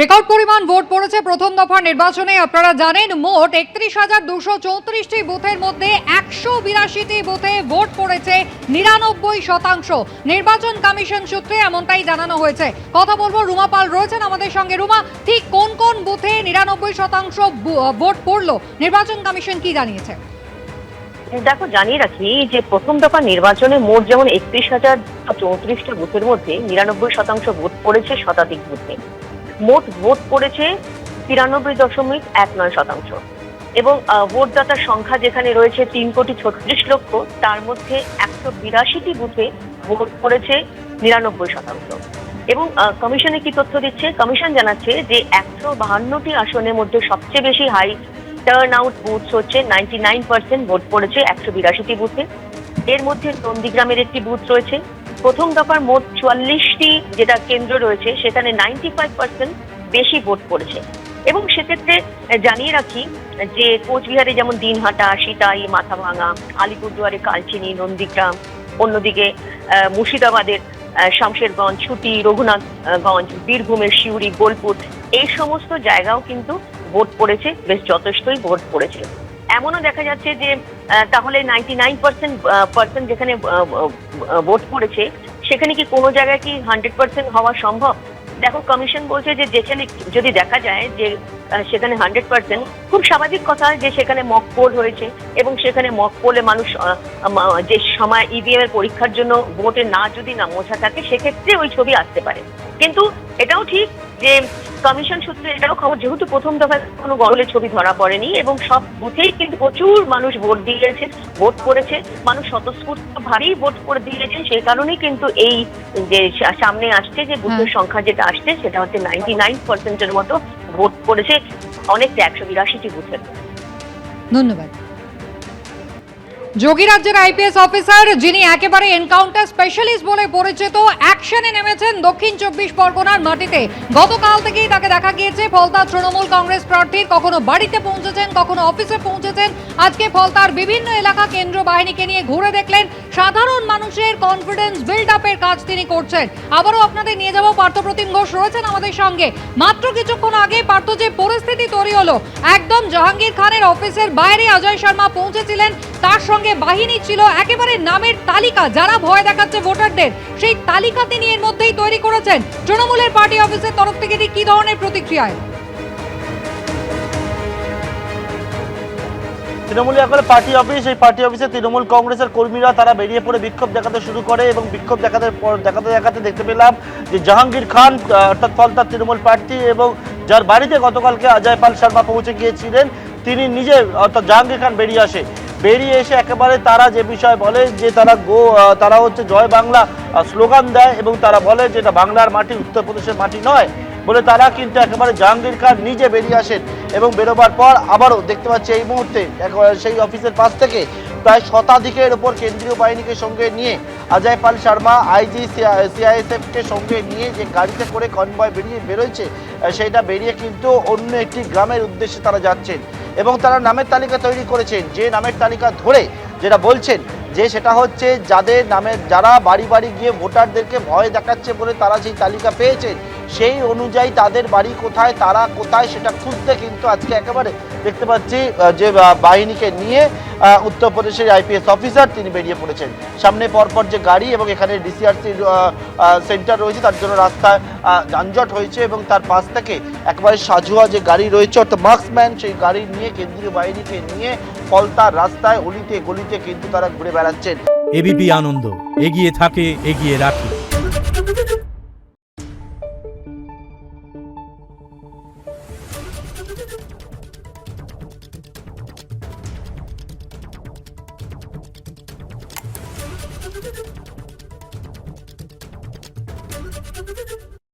Record পরিমাণ vote পড়েছে প্রথম দফার নির্বাচনে। আপনারা জানেন মোট ৩১,২34টি বুথের মধ্যে ১৮২টি বুথে ভোট পড়েছে ৯৯%। নির্বাচন কমিশন সূত্রে এমনটাই জানানো হয়েছে। কথা বলবো, রুমা পাল রয়েছেন আমাদের সঙ্গে। রুমা, ঠিক কোন কোন বুথে ৯৯% ভোট পড়লো, নির্বাচন কমিশন কি জানিয়েছে? দেখো, জানিয়ে রাখি যে প্রথম দফা নির্বাচনে মোট যেমন ৩১,০৩৪টা বুথের মধ্যে ৯৯% ভোট পড়েছে শতাধিক বুথে। মোট ভোট পড়েছে ৯৩.19%। এবং ভোটদাতার সংখ্যা যেখানে রয়েছে ৩,৩৬,০০,০০০, তার মধ্যে ১৮২টি বুথে ভোট পড়েছে ৯৯%। এবং কমিশনে কি তথ্য দিচ্ছে? কমিশন জানাচ্ছে যে ১৫২টি আসনের মধ্যে সবচেয়ে বেশি হাই টার্ন আউট বুথ হচ্ছে 99% ভোট পড়েছে ১৮২টি বুথে। এর মধ্যে নন্দীগ্রামের একটি বুথ রয়েছে। প্রথম দফার মোট ৪৪টি যেটা কেন্দ্র রয়েছে সেখানে 95% বেশি ভোট পড়েছে। এবং সেক্ষেত্রে জানিয়ে রাখি যে কোচবিহারে যেমন দিনহাটা, সিতাই, মাথাভাঙা, আলিপুরদুয়ারে কালচিনি, নন্দীগ্রাম, অন্যদিকে মুর্শিদাবাদের শামশেরগঞ্জ, ছুটি, রঘুনাথগঞ্জ, বীরভূমের সিউড়ি, বোলপুর, এই সমস্ত জায়গাও কিন্তু ভোট পড়েছে, বেশ যথেষ্টই ভোট পড়েছে। এমনও দেখা যাচ্ছে যে তাহলে 99% যেখানে ভোট পড়েছে সেখানে কি কোনো জায়গায় কি 100% হওয়া সম্ভব? দেখো, কমিশন বলছে যে যেখানে যদি দেখা যায় যে সেখানে 100%, খুব স্বাভাবিক কথা যে সেখানে মক পোল হয়েছে এবং সেখানে মক পোলে মানুষ যে সময় ইভিএম এর পরীক্ষার জন্য ভোটে যদি না মোছা থাকে, সেক্ষেত্রে ওই ছবি আসতে পারে। কিন্তু এটাও ঠিক যে কমিশন সূত্রে এটাও খবর, যেহেতু প্রথম দফায় কোনো গরলের ছবি ধরা পড়েনি এবং সব বুথেই কিন্তু প্রচুর মানুষ ভোট দিয়েছে, ভোট করেছে, মানুষ স্বতঃস্ফূর্তভাবেই ভোট করে দিয়েছেন। সেই কারণেই কিন্তু এই যে সামনে আসছে যে বুথের সংখ্যা যেটা আসছে সেটা হচ্ছে 99%-এর মতো ভোট পড়েছে অনেকটা ১৮২টি বুথের। ধন্যবাদ। যোগীরাজ্যের আইপিএস অফিসার, যিনি একেবারে এনকাউন্টার স্পেশালিস্ট বলে পরিচিত, অ্যাকশনে নেমেছেন দক্ষিণ ২৪ পরগনার মাটিতে। গতকাল থেকেই তাকে দেখা গিয়েছে ফলতার তৃণমূল কংগ্রেস প্রার্থীর, কখনো বাড়িতে পৌঁছেছেন, কখনো অফিসে পৌঁছেছেন। আজকে ফলতার বিভিন্ন এলাকা কেন্দ্রীয় বাহিনীকে নিয়ে ঘুরে দেখলেন। সাধারণ মানুষের কনফিডেন্স বিল্ড আপের কাজ তিনি করছেন। আবারও আপনাদের নিয়ে যাব, পার্থপ্রতিম ঘোষ রয়েছেন আমাদের সঙ্গে। মাত্র কিছুক্ষণ আগে পার্থ, যে পরিস্থিতি তৈরি হলো, একদম জাহাঙ্গীর খানের অফিসের বাইরে অজয় শর্মা পৌঁছেছিলেন, তার সঙ্গে বাহিনী ছিল, একেবারে নামের তালিকা, যারা ভয় দেখাচ্ছে ভোটারদের, সেই তালিকা তিনি এর মধ্যেই তৈরি করেছেন। তৃণমূলের পার্টি অফিসের তরফ থেকে কি ধরনের প্রতিক্রিয়া? তৃণমূল এখন পার্টি অফিস, এই পার্টি অফিসে তৃণমূল কংগ্রেসের কর্মীরা তারা বেরিয়ে পড়ে বিক্ষোভ দেখাতে শুরু করে এবং বিক্ষোভ দেখাতে দেখতে পেলাম যে জাহাঙ্গীর খান, অর্থাৎ ফলতার তৃণমূল প্রার্থী এবং যার বাড়িতে গতকালকে অজয় পাল শর্মা পৌঁছে গিয়েছিলেন, তিনি নিজে, অর্থাৎ জাহাঙ্গীর খান বেরিয়ে এসে একেবারে তারা যে বিষয় বলে যে তারা হচ্ছে জয় বাংলা স্লোগান দেয় এবং তারা বলে যে এটা বাংলার মাটি, উত্তরপ্রদেশের মাটি নয় বলে তারা কিন্তু একেবারে জাহাঙ্গীর খান নিজে বেরিয়ে আসেন। এবং বেরোবার পর আবারও দেখতে পাচ্ছি এই মুহূর্তে সেই অফিসের পাশ থেকে প্রায় শতাধিকের ওপর কেন্দ্রীয় বাহিনীকে সঙ্গে নিয়ে অজয় পাল শর্মা, আইজি সিআইএসএফকে সঙ্গে নিয়ে যে গাড়িতে করে কনভয় বেরোচ্ছে, সেইটা বেরিয়ে কিন্তু অন্য একটি গ্রামের উদ্দেশ্যে তারা যাচ্ছেন এবং তারা নামের তালিকা তৈরি করেছেন। যে নামের তালিকা ধরে যেটা বলছেন যে সেটা হচ্ছে যারা বাড়ি বাড়ি গিয়ে ভোটারদেরকে ভয় দেখাচ্ছে বলে তারা সেই তালিকা পেয়েছেন, সেই অনুযায়ী তাদের বাড়ি কোথায়, তারা কোথায়, সেটা খুঁজতে কিন্তু আজকে একেবারে দেখতে পাচ্ছি যে বাহিনীকে নিয়ে উত্তরপ্রদেশের আইপিএস অফিসার তিনি বেরিয়ে পড়েছেন। সামনে পরপর যে গাড়ি এবং এখানে ডিসিআরসি সেন্টার রয়েছে, তার জন্য রাস্তায় যানজট হয়েছে এবং তার পাশ থেকে একেবারে সাজুয়া যে গাড়ি রয়েছে, অর্থাৎ মার্কসম্যান, সেই গাড়ি নিয়ে কেন্দ্রীয় বাহিনীকে নিয়ে ফলতার রাস্তায় অলিতে গলিতে কিন্তু তারা ঘুরে বেড়াচ্ছেন। এবিপি আনন্দ, এগিয়ে থাকে, এগিয়ে রাখে।